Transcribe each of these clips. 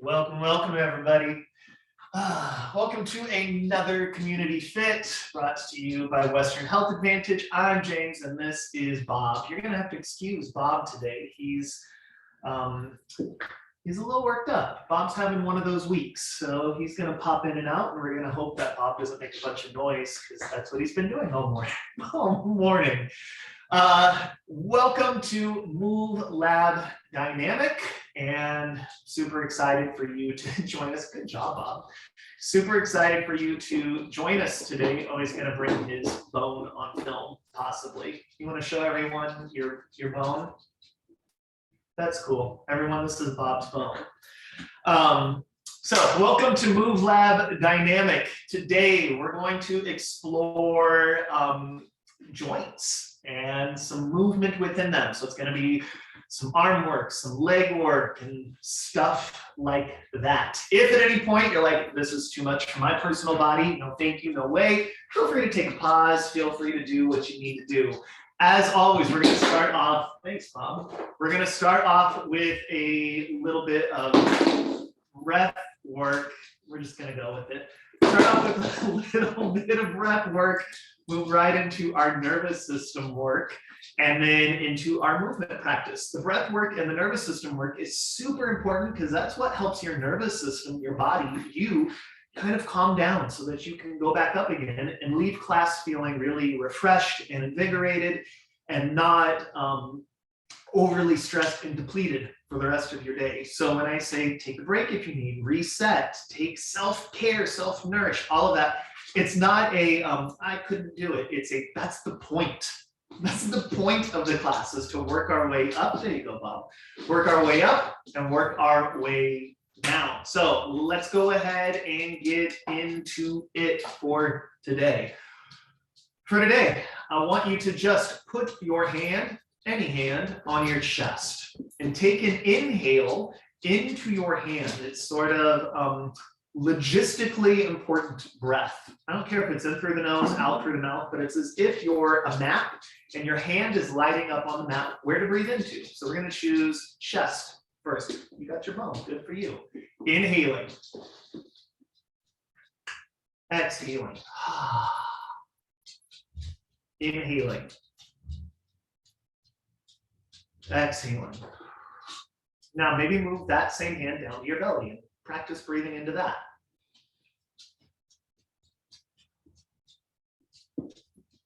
Welcome everybody. Welcome to another Community Fit brought to you by Western Health Advantage. I'm James and this is Bob. You're gonna have to excuse Bob today. He's a little worked up. Bob's having one of those weeks, so he's gonna pop in and out, and we're gonna hope that Bob doesn't make a bunch of noise because that's what he's been doing all morning. Welcome to MoveLab Dynamic, and super excited for you to join us. Good job, Bob. Super excited for you to join us today. Oh, he's gonna bring his bone on film, possibly. You wanna show everyone your bone? That's cool. Everyone, this is Bob's bone. So welcome to MoveLab Dynamic. Today, we're going to explore joints and some movement within them. So it's going to be some arm work, some leg work, and stuff like that. If at any point you're like, this is too much for my personal body, no thank you, no way, feel free to take a pause, feel free to do what you need to do. As always, we're going to start off, thanks Bob, we're going to start off with a little bit of breath work. We're just going to go with it. Start off with a little bit of breath work, move right into our nervous system work, and then into our movement practice. The breath work and the nervous system work is super important because that's what helps your nervous system, your body, you kind of calm down so that you can go back up again and leave class feeling really refreshed and invigorated and not overly stressed and depleted for the rest of your day. So when I say take a break if you need, reset, take self-care, self-nourish, all of that, it's not a I couldn't do it. It's a that's the point. That's the point of the class, is to work our way up. There you go, Bob. Work our way up and work our way down. So let's go ahead and get into it for today. For today, I want you to just put your hand, any hand, on your chest and take an inhale into your hand. It's sort of logistically important breath. I don't care if it's in through the nose, out through the mouth, but it's as if you're a map and your hand is lighting up on the map where to breathe into. So we're going to choose chest first. You got your bone. Good for you. Inhaling. Exhaling. Inhaling. Exhaling. Now maybe move that same hand down to your belly and practice breathing into that.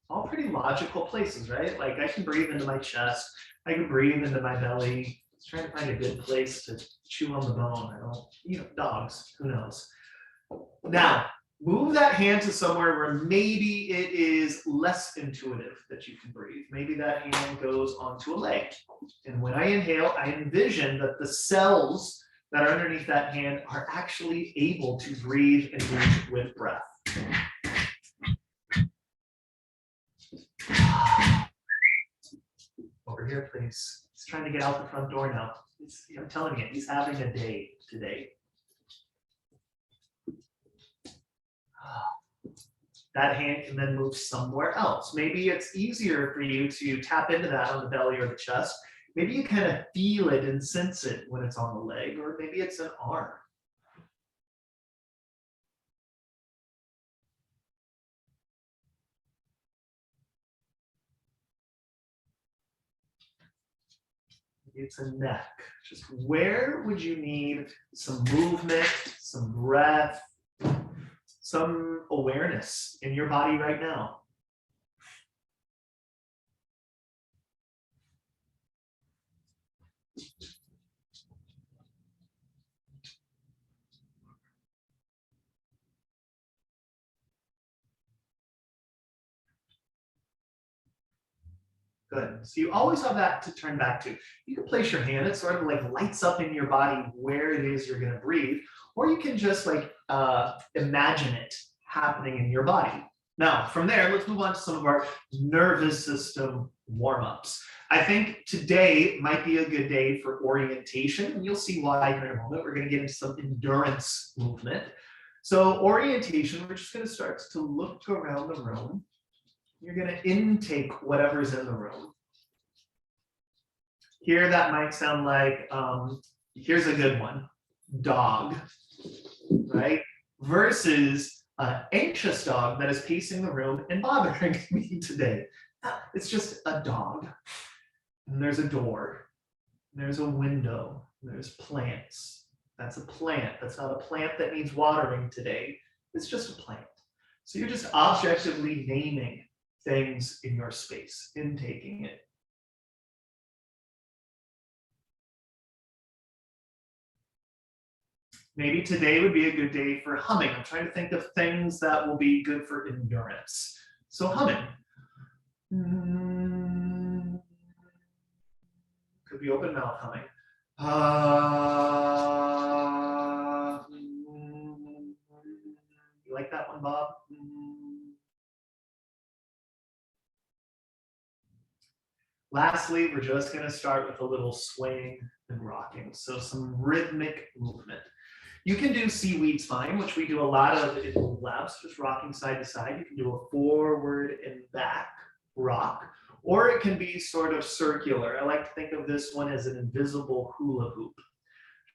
All pretty logical places, right? Like I can breathe into my chest, I can breathe into my belly. Just trying to find a good place to chew on the bone. I don't, dogs, who knows? Now, move that hand to somewhere where maybe it is less intuitive that you can breathe. Maybe that hand goes onto a leg. And when I inhale, I envision that the cells that are underneath that hand are actually able to breathe and move with breath. Over here, please. He's trying to get out the front door now. I'm telling you, he's having a day today. That hand can then move somewhere else. Maybe it's easier for you to tap into that on the belly or the chest. Maybe you kind of feel it and sense it when it's on the leg, or maybe it's an arm. Maybe it's a neck. Just where would you need some movement, some breath, some awareness in your body right now? Good. So you always have that to turn back to. You can place your hand, it sort of like lights up in your body where it is you're going to breathe, or you can just like imagine it happening in your body. Now, from there, let's move on to some of our nervous system warm-ups. I think today might be a good day for orientation, and you'll see why in a moment. We're going to get into some endurance movement. So orientation, we're just going to start to look around the room. You're going to intake whatever's in the room. Here, that might sound like, here's a good one. dog, right? Versus an anxious dog that is pacing the room and bothering me today. It's just a dog. And there's a door. There's a window. There's plants. That's a plant. That's not a plant that needs watering today. It's just a plant. So you're just objectively naming things in your space, intaking it. Maybe today would be a good day for humming. I'm trying to think of things that will be good for endurance. So humming. Could be open mouth humming. You like that one, Bob? Lastly, we're just going to start with a little swaying and rocking. So some rhythmic movement. You can do seaweed's fine, which we do a lot of in MoveLab, just rocking side to side. You can do a forward and back rock, or it can be sort of circular. I like to think of this one as an invisible hula hoop.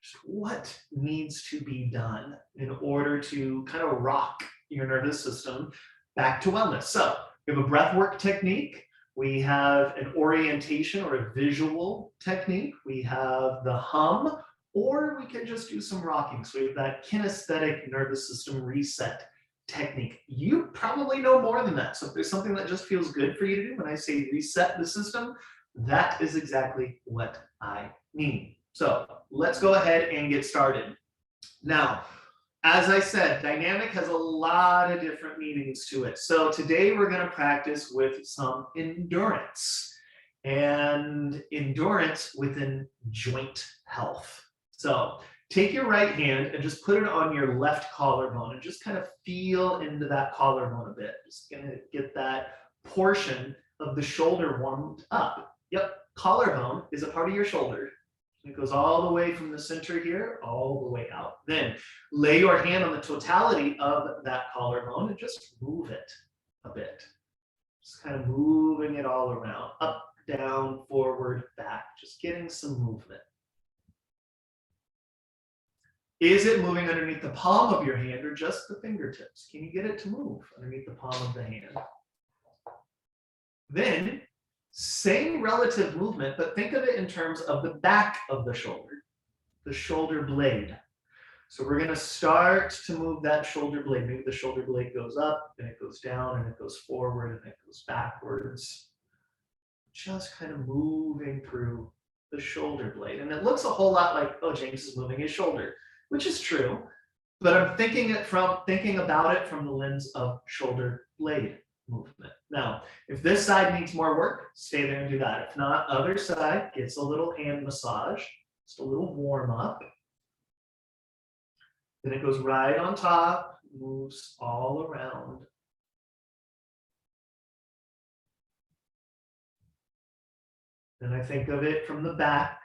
Just what needs to be done in order to kind of rock your nervous system back to wellness. So we have a breath work technique. We have an orientation or a visual technique. We have the hum, or we can just do some rocking. So we have that kinesthetic nervous system reset technique. You probably know more than that. So if there's something that just feels good for you to do, when I say reset the system, that is exactly what I mean. So let's go ahead and get started. Now, as I said, dynamic has a lot of different meanings to it. So today we're going to practice with some endurance, and endurance within joint health. So take your right hand and just put it on your left collarbone and just kind of feel into that collarbone a bit. Just going to get that portion of the shoulder warmed up. Yep, collarbone is a part of your shoulder. It goes all the way from the center here, all the way out. Then lay your hand on the totality of that collarbone and just move it a bit. Just kind of moving it all around, up, down, forward, back, just getting some movement. Is it moving underneath the palm of your hand or just the fingertips? Can you get it to move underneath the palm of the hand? Then, same relative movement, but think of it in terms of the back of the shoulder blade. So we're going to start to move that shoulder blade. Maybe the shoulder blade goes up, and it goes down, and it goes forward, and it goes backwards. Just kind of moving through the shoulder blade. And it looks a whole lot like, oh, James is moving his shoulder, which is true, but I'm thinking about it from the lens of shoulder blade movement. Now, if this side needs more work, stay there and do that. If not, other side gets a little hand massage, just a little warm up. Then it goes right on top, moves all around. Then I think of it from the back,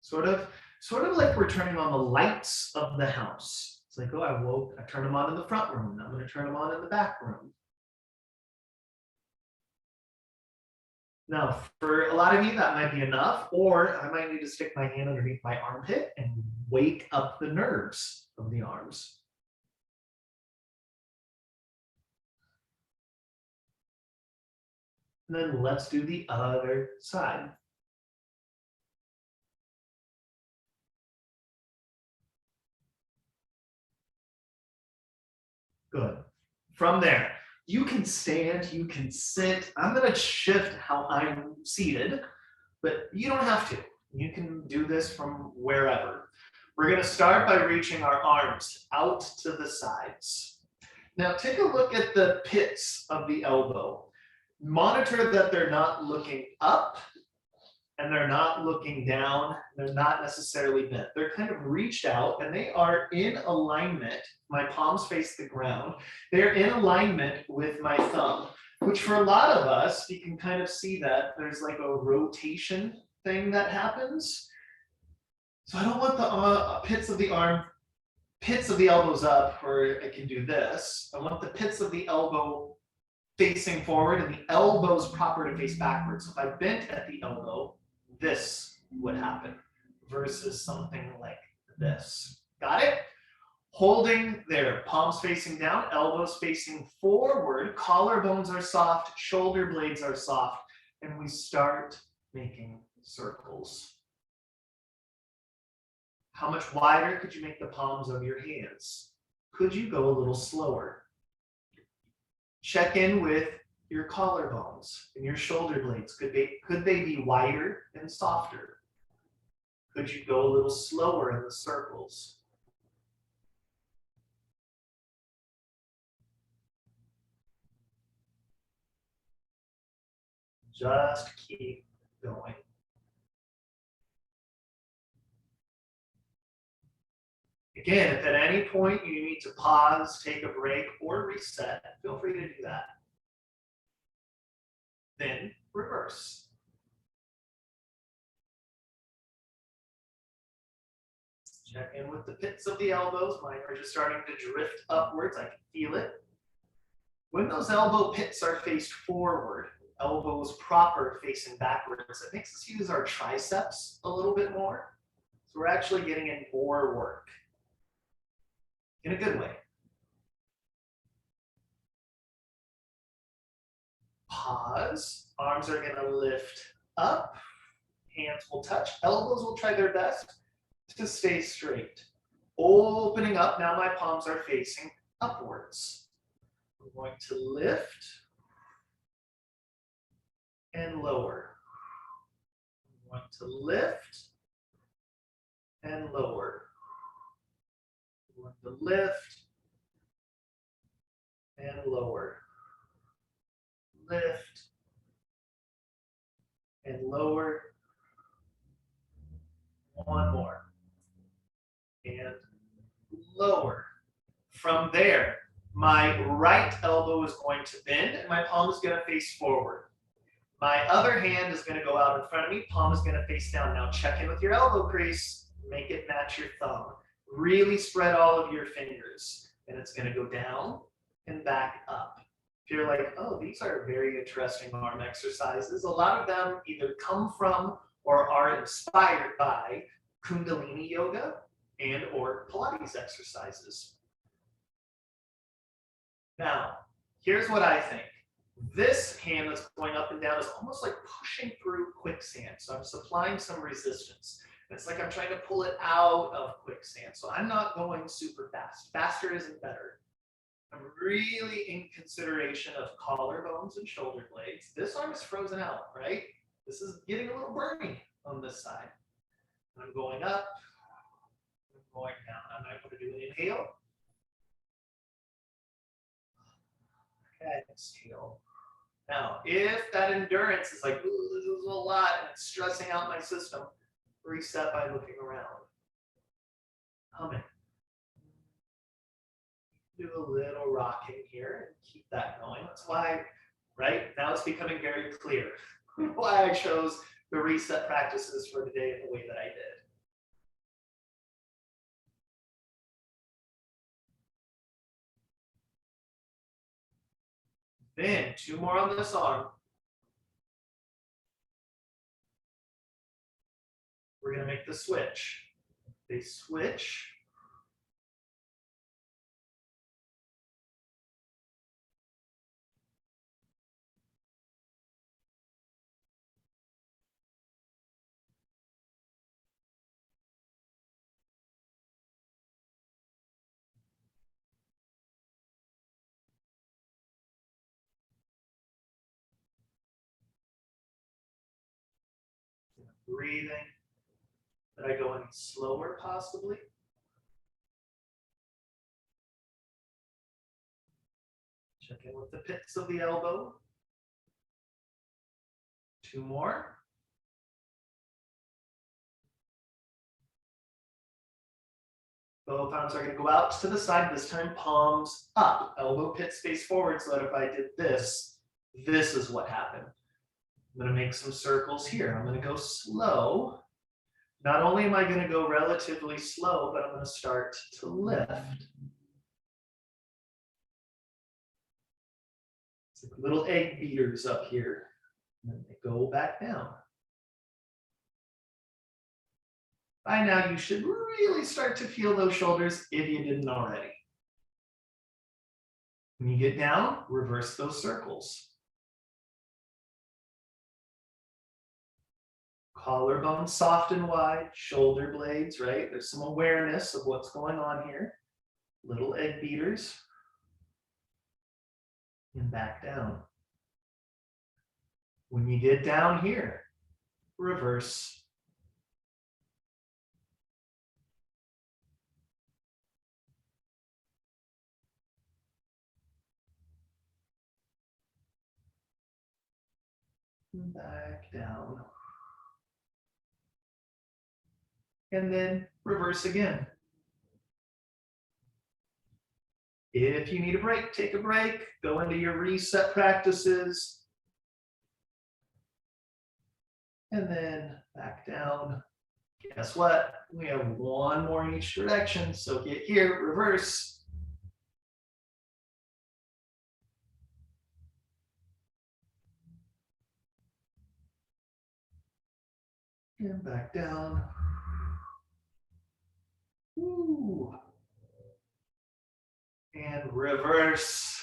sort of like we're turning on the lights of the house. It's like, oh, I turned them on in the front room. Now I'm going to turn them on in the back room. Now, for a lot of you, that might be enough, or I might need to stick my hand underneath my armpit and wake up the nerves of the arms. And then let's do the other side. Good. From there, you can stand, you can sit. I'm going to shift how I'm seated, but you don't have to. You can do this from wherever. We're going to start by reaching our arms out to the sides. Now take a look at the pits of the elbow. Monitor that they're not looking up and they're not looking down. They're not necessarily bent. They're kind of reached out and they are in alignment. My palms face the ground. They're in alignment with my thumb, which for a lot of us, you can kind of see that there's like a rotation thing that happens. So I don't want the pits of the elbows up where I can do this. I want the pits of the elbow facing forward and the elbows proper to face backwards. So if I bent at the elbow, this would happen versus something like this. Got it? Holding there, palms facing down, elbows facing forward, collarbones are soft, shoulder blades are soft, and we start making circles. How much wider could you make the palms of your hands? Could you go a little slower? Check in with your collarbones and your shoulder blades. Could they be wider and softer? Could you go a little slower in the circles? Just keep going. Again, if at any point you need to pause, take a break, or reset, feel free to do that. Then reverse. Check in with the pits of the elbows. Mine are just starting to drift upwards. I can feel it. When those elbow pits are faced forward, elbows proper facing backwards, it makes us use our triceps a little bit more. So we're actually getting in more work in a good way. Pause. Arms are going to lift up. Hands will touch. Elbows will try their best to stay straight. Opening up. Now my palms are facing upwards. I'm going to lift and lower. I'm going to lift and lower. I'm going to lift and lower. Lift and lower. One more. And lower. From there, my right elbow is going to bend and my palm is going to face forward. My other hand is going to go out in front of me. Palm is going to face down. Now check in with your elbow crease. Make it match your thumb. Really spread all of your fingers. And it's going to go down and back up. If you're like, oh, these are very interesting arm exercises, a lot of them either come from or are inspired by Kundalini yoga and or Pilates exercises. Now, here's what I think. This hand that's going up and down is almost like pushing through quicksand. So I'm supplying some resistance. It's like I'm trying to pull it out of quicksand. So I'm not going super fast. Faster isn't better. I'm really in consideration of collarbones and shoulder blades. This arm is frozen out, right? This is getting a little burny on this side. I'm going up, I'm going down. I'm not going to do an inhale. Okay, exhale. Now, if that endurance is like, ooh, this is a lot and it's stressing out my system, reset by looking around. Humming. Do a little rocking here and keep that going. That's why, right, now it's becoming very clear why I chose the reset practices for the day in the way that I did. Then 2 more on this arm. We're going to make the switch. They switch. Breathing. Did I go any slower possibly? Check in with the pits of the elbow. 2 more. Both arms are going to go out to the side, this time palms up, elbow pits face forward, so that if I did this, this is what happened. I'm going to make some circles here. I'm going to go slow. Not only am I going to go relatively slow, but I'm going to start to lift. It's like little egg beaters up here. And then they go back down. By now, you should really start to feel those shoulders if you didn't already. When you get down, reverse those circles. Collarbone soft and wide, shoulder blades, right? There's some awareness of what's going on here. Little egg beaters. And back down. When you get down here, reverse. Back down. And then reverse again. If you need a break, take a break. Go into your reset practices. And then back down. Guess what? We have one more in each direction. So get here, reverse. And back down. Ooh. And reverse.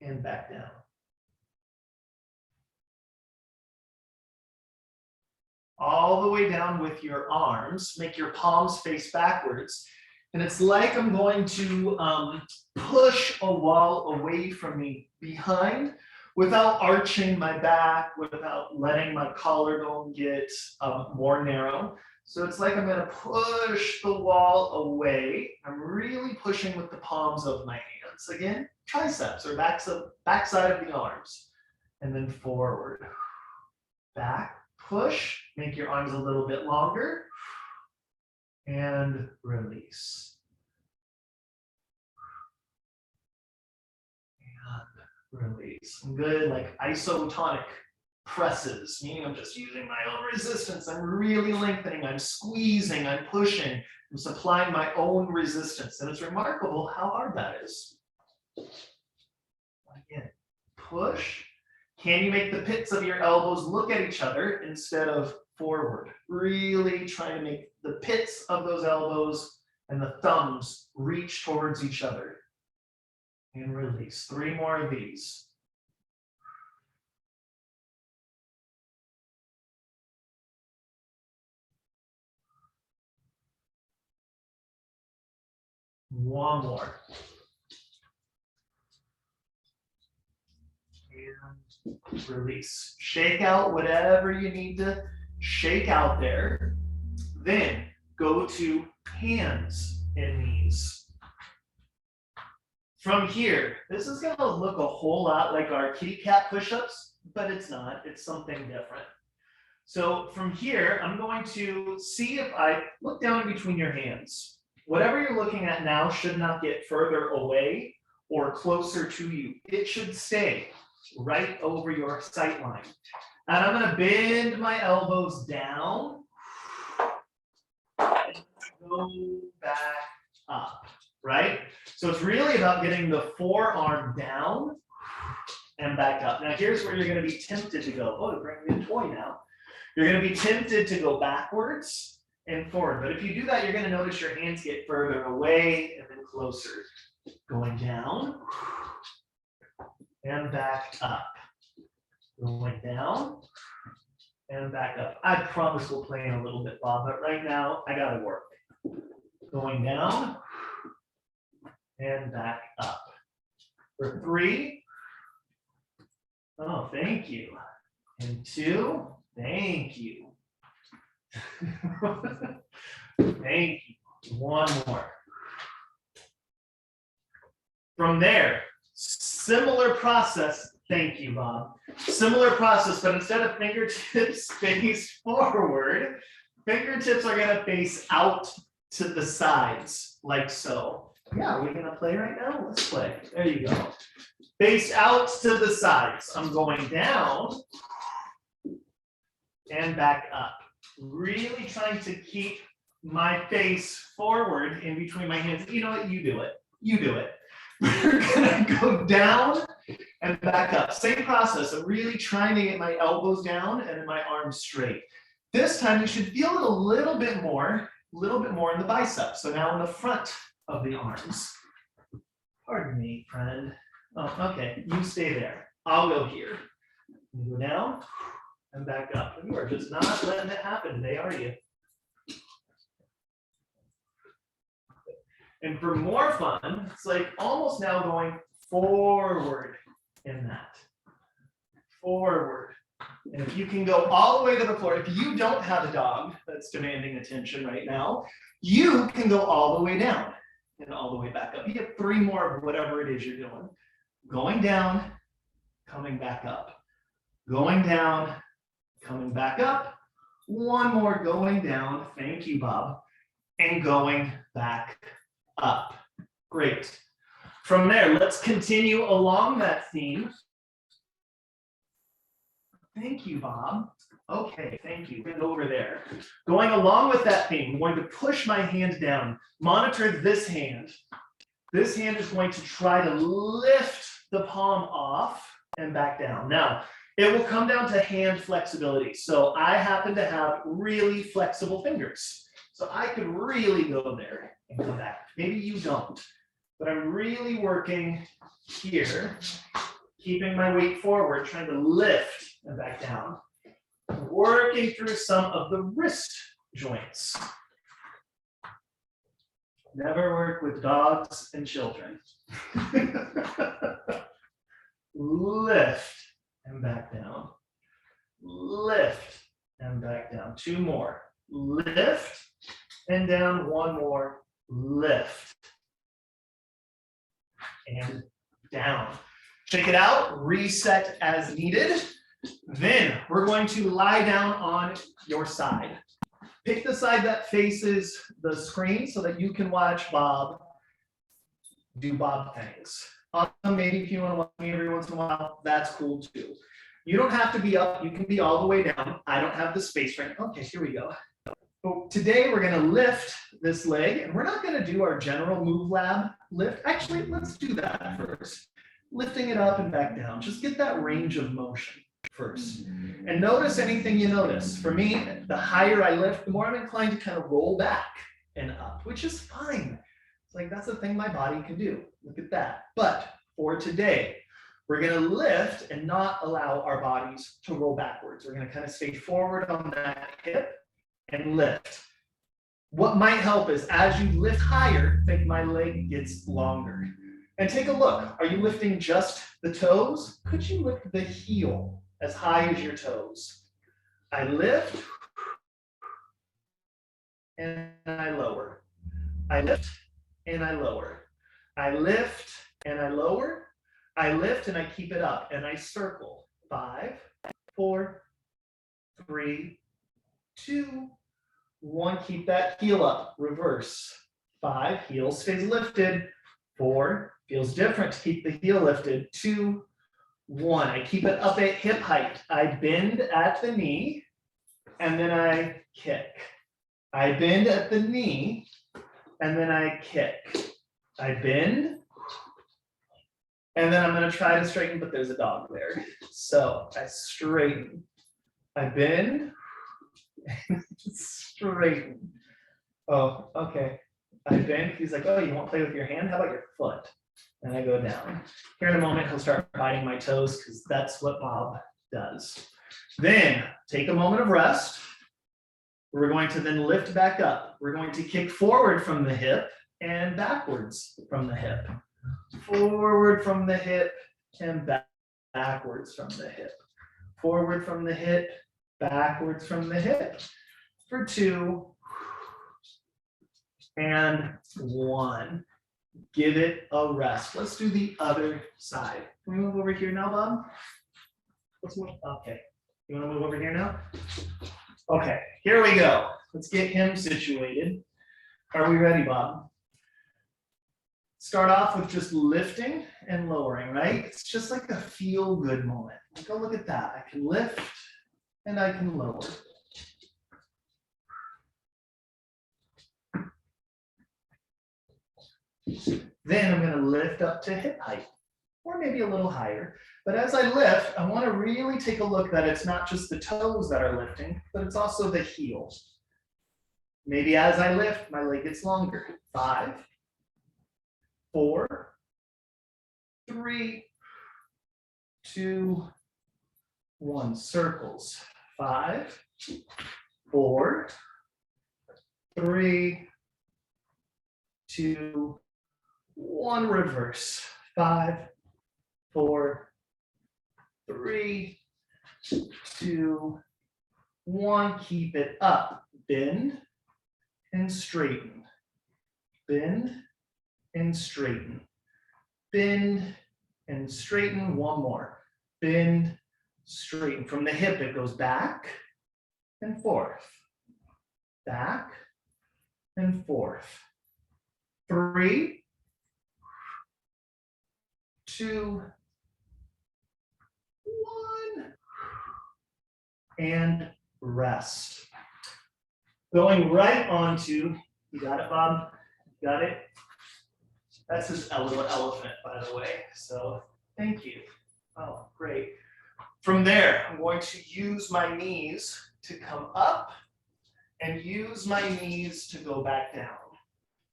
And back down. All the way down with your arms. Make your palms face backwards. And it's like I'm going to push a wall away from me behind without arching my back, without letting my collarbone get more narrow. So it's like I'm going to push the wall away. I'm really pushing with the palms of my hands. Again, triceps or backside of the arms. And then forward. Back, push. Make your arms a little bit longer. And release. And release. Good, like isotonic presses, meaning I'm just using my own resistance. I'm really lengthening, I'm squeezing, I'm pushing, I'm supplying my own resistance. And it's remarkable how hard that is. Again, push. Can you make the pits of your elbows look at each other instead of forward? Really trying to make the pits of those elbows and the thumbs reach towards each other. And release. 3 more of these. One more. And release. Shake out whatever you need to shake out there. Then go to hands and knees. From here, this is going to look a whole lot like our kitty cat push-ups, but it's not. It's something different. So from here, I'm going to see if I look down between your hands. Whatever you're looking at now should not get further away or closer to you. It should stay right over your sight line. And I'm going to bend my elbows down and go back up, right? So it's really about getting the forearm down and back up. Now here's where you're going to be tempted to go. Oh, bring me a toy now. You're going to be tempted to go backwards and forward. But if you do that, you're going to notice your hands get further away and then closer. Going down and back up. Going down and back up. I promise we'll play in a little bit, Bob, but right now I got to work. Going down and back up. For 3. Oh, thank you. And 2. Thank you. Thank you. 1 more. From there, similar process. Thank you, Bob. Similar process, but instead of fingertips face forward, fingertips are going to face out to the sides, like so. Yeah, are we going to play right now? Let's play. There you go. Face out to the sides. I'm going down and back up. Really trying to keep my face forward in between my hands. You know what? You do it. You do it. We're gonna go down and back up. Same process. I'm really trying to get my elbows down and then my arms straight. This time you should feel it a little bit more in the biceps. So now in the front of the arms. Pardon me, friend. Oh, okay, you stay there. I'll go here. You go down and back up. You are just not letting it happen today, are you? And for more fun, it's like almost now going forward in that. Forward. And if you can go all the way to the floor, if you don't have a dog that's demanding attention right now, you can go all the way down and all the way back up. You get 3 more of whatever it is you're doing. Going down, coming back up. Going down, coming back up. 1 more going down. Thank you, Bob. And going back up. Great. From there, let's continue along that theme. Thank you, Bob. Okay, thank you. And over there. Going along with that theme, I'm going to push my hand down. Monitor this hand. This hand is going to try to lift the palm off and back down. Now, it will come down to hand flexibility. So I happen to have really flexible fingers. So I could really go there and come back. Maybe you don't. But I'm really working here, keeping my weight forward, trying to lift and back down. Working through some of the wrist joints. Never work with dogs and children. Lift and back down. Lift and back down. 2 more. Lift and down. 1 more. Lift and down. Shake it out. Reset as needed. Then we're going to lie down on your side. Pick the side that faces the screen so that you can watch Bob do Bob things. Maybe if you want to watch me every once in a while, that's cool too. You don't have to be up, you can be all the way down. I don't have the space right now. Okay, here we go. So today we're going to lift this leg, and we're not going to do our general MoveLab lift. Actually, let's do that first. Lifting it up and back down. Just get that range of motion first. And notice anything you notice. For me, the higher I lift, the more I'm inclined to kind of roll back and up, which is fine. It's like, that's the thing my body can do. Look at that. But for today, we're going to lift and not allow our bodies to roll backwards. We're going to kind of stay forward on that hip and lift. What might help is as you lift higher, think my leg gets longer. And take a look. Are you lifting just the toes? Could you lift the heel as high as your toes? I lift and I lower. I lift and I lower. I lift and I lower. I lift and I keep it up and I circle. 5, 4, 3, 2, 1. Keep that heel up. Reverse. 5, heel stays lifted. 4, feels different to keep the heel lifted. 2, 1. I keep it up at hip height. I bend at the knee and then I kick. I bend at the knee and then I kick. I bend and then I'm going to try to straighten, but there's a dog there. So I straighten. I bend and straighten. Oh, okay. I bend. He's like, oh, you won't play with your hand? How about your foot? And I go down. Here in a moment, he'll start biting my toes because that's what Bob does. Then take a moment of rest. We're going to then lift back up. We're going to kick forward from the hip and backwards from the hip. Forward from the hip and backwards from the hip. Forward from the hip, backwards from the hip. For 2 and 1. Give it a rest. Let's do the other side. Can we move over here now, Bob? Let's move. Okay. You want to move over here now? Okay, here we go. Let's get him situated. Are we ready, Bob? Start off with just lifting and lowering, right? It's just like a feel-good moment. Go look at that. I can lift and I can lower. Then I'm gonna lift up to hip height, or maybe a little higher. But as I lift, I wanna really take a look that it's not just the toes that are lifting, but it's also the heels. Maybe as I lift, my leg gets longer. 5, 4, 3, 2, 1. Circles. 5, 4, 3, 2, 1. Reverse. 5, 4, 3, 2, 1. Keep it up. Bend and straighten. Bend and straighten. Bend and straighten. One more. Bend, straighten. From the hip, it goes back and forth. Back and forth. 3, 2, 1. And rest. Going right onto, you got it, Bob? Got it? That's his little elephant, by the way. So thank you. Oh, great. From there, I'm going to use my knees to come up and use my knees to go back down.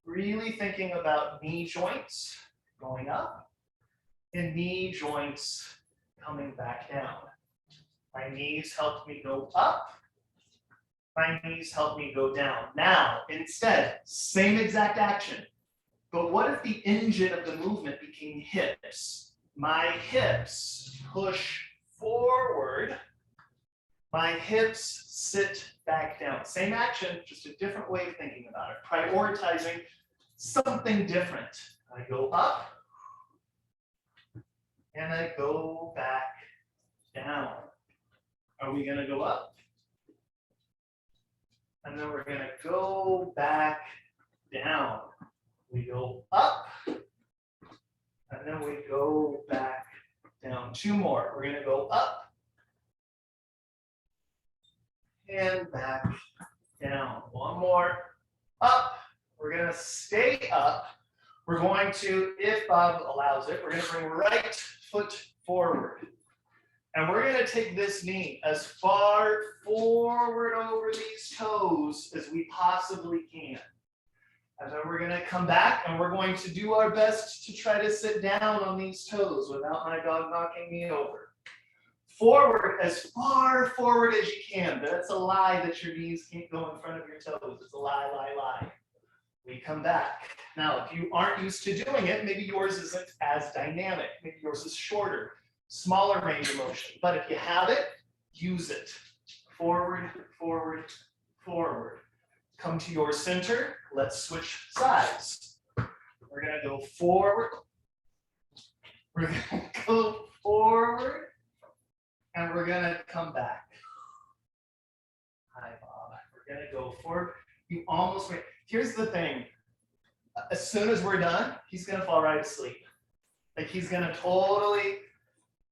Really thinking about knee joints going up and knee joints coming back down. My knees helped me go up. My knees help me go down. Now, instead, same exact action. But what if the engine of the movement became hips? My hips push forward. My hips sit back down. Same action, just a different way of thinking about it. Prioritizing something different. I go up and I go back down. Are we gonna go up? And then we're gonna go back down. We go up, and then we go back down. 2 more. We're gonna go up and back down. 1 more. Up. We're gonna stay up. We're going to, if Bob allows it, we're gonna bring right foot forward. And we're gonna take this knee as far forward over these toes as we possibly can. And then we're gonna come back and we're going to do our best to try to sit down on these toes without my dog knocking me over. Forward, as far forward as you can. That's a lie that your knees can't go in front of your toes. It's a lie, lie, lie. We come back. Now, if you aren't used to doing it, maybe yours isn't as dynamic. Maybe yours is shorter. Smaller range of motion, but if you have it, use it. Forward, forward, forward. Come to your center. Let's switch sides. We're gonna go forward. We're gonna go forward, and we're gonna come back. Hi, Bob. We're gonna go forward. You almost wait. Here's the thing. As soon as we're done, he's gonna fall right asleep. Like he's gonna totally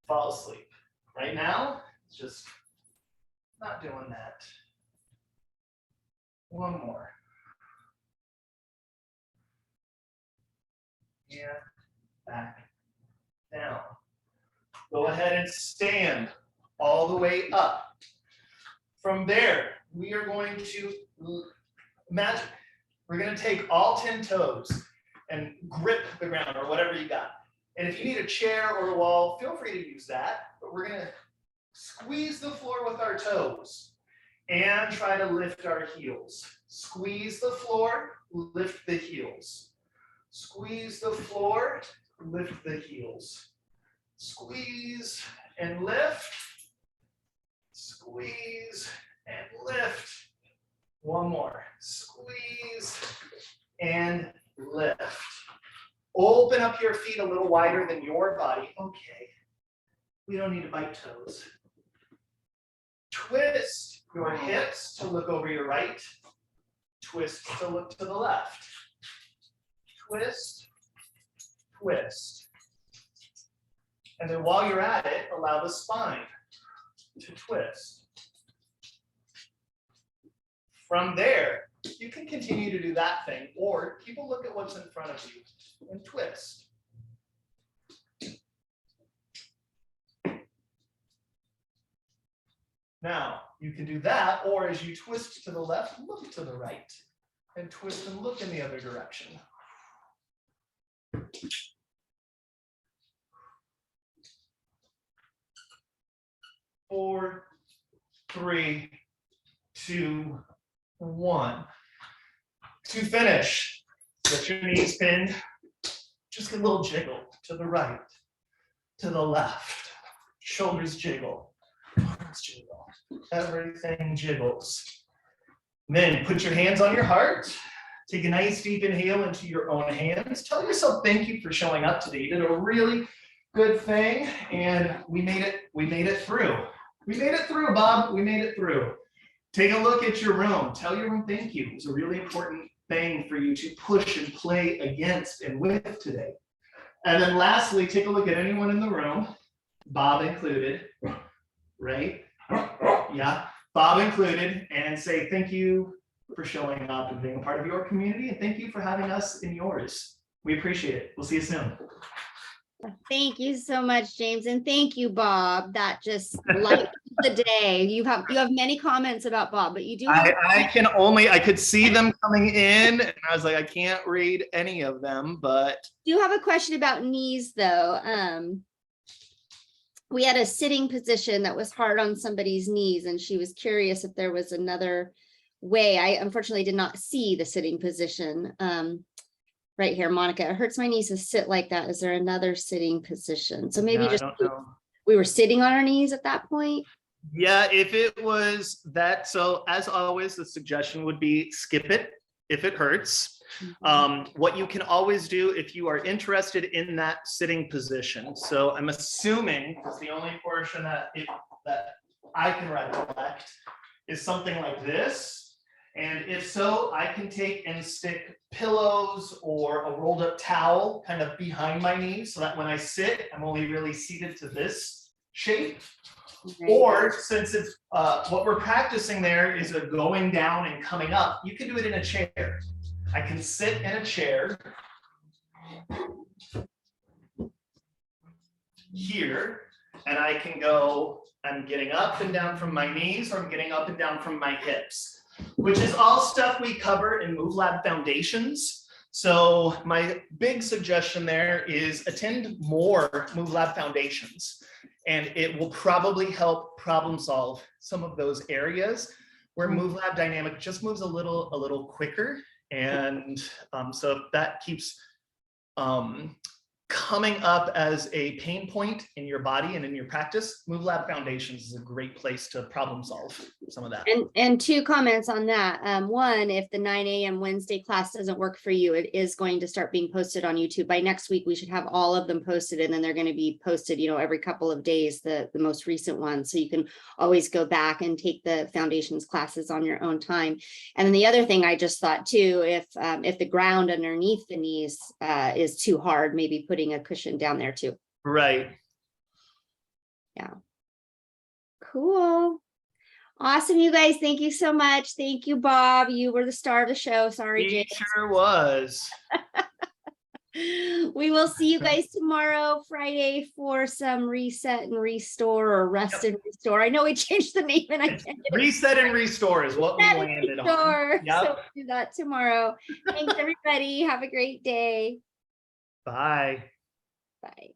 fall asleep. Right now, it's just not doing that. 1 more. And back down. Go ahead and stand all the way up. From there, we are going to imagine, we're going to take all 10 toes and grip the ground or whatever you got. And if you need a chair or a wall, feel free to use that. But we're going to squeeze the floor with our toes and try to lift our heels. Squeeze the floor, lift the heels. Squeeze the floor, lift the heels. Squeeze and lift. Squeeze and lift. 1 more. Squeeze and lift. Open up your feet a little wider than your body. Okay. We don't need to bite toes. Twist your hips to look over your right. Twist to look to the left. Twist, twist. And then while you're at it, allow the spine to twist. From there, you can continue to do that thing, or keep a look at what's in front of you and twist. Now, you can do that, or as you twist to the left, look to the right, and twist and look in the other direction. 4, 3, 2, 1. To finish, get your knees pinned. Just get a little jiggle to the right, to the left. Shoulders jiggle, arms jiggle. Everything jiggles. And then put your hands on your heart. Take a nice deep inhale into your own hands. Tell yourself thank you for showing up today. You did a really good thing, and we made it through. We made it through, Bob. We made it through. Take a look at your room. Tell your room thank you. It was a really important thing for you to push and play against and with today. And then lastly, take a look at anyone in the room, Bob included, right? Yeah, Bob included, and say thank you for showing up and being a part of your community, and thank you for having us in yours. We appreciate it. We'll see you soon. Thank you so much, James, and thank you, Bob. That just lightened the day. You have many comments about Bob, but you do. I could see them coming in, and I was like, I can't read any of them, but Do have a question about knees, though. We had a sitting position that was hard on somebody's knees, and she was curious if there was another way. I unfortunately did not see the sitting position. Right here, Monica, it hurts my knees to sit like that. Is there another sitting position? So maybe just we were sitting on our knees at that point. Yeah, if it was that, so as always, the suggestion would be skip it if it hurts. What you can always do if you are interested in that sitting position. So I'm assuming it's the only portion that I can recollect is something like this. And if so, I can take and stick pillows or a rolled up towel kind of behind my knees so that when I sit, I'm only really seated to this shape. Right. Or since it's what we're practicing there is a going down and coming up, you can do it in a chair. I can sit in a chair here, and I can go, I'm getting up and down from my knees, or I'm getting up and down from my hips, which is all stuff we cover in MoveLab Foundations. So my big suggestion there is attend more MoveLab Foundations, and it will probably help problem solve some of those areas where MoveLab Dynamic just moves a little quicker. And so if that keeps coming up as a pain point in your body and in your practice, MoveLab Foundations is a great place to problem solve some of that. And 2 comments on that. One, if the 9 a.m. Wednesday class doesn't work for you, it is going to start being posted on YouTube. By next week, we should have all of them posted, and then they're going to be posted, every couple of days, the most recent ones. So you can always go back and take the foundations classes on your own time. And then the other thing I just thought too, if the ground underneath the knees is too hard, maybe putting a cushion down there too. Right. Yeah. Cool. Awesome, you guys. Thank you so much. Thank you, Bob. You were the star of the show. Sorry, Jay. Sure was. We will see you guys tomorrow, Friday, for some reset and restore, or rest and restore. I know we changed the name, and I can't get reset and restore is what we landed on. Yep. So we'll do that tomorrow. Thanks, everybody. Have a great day. Bye. Bye.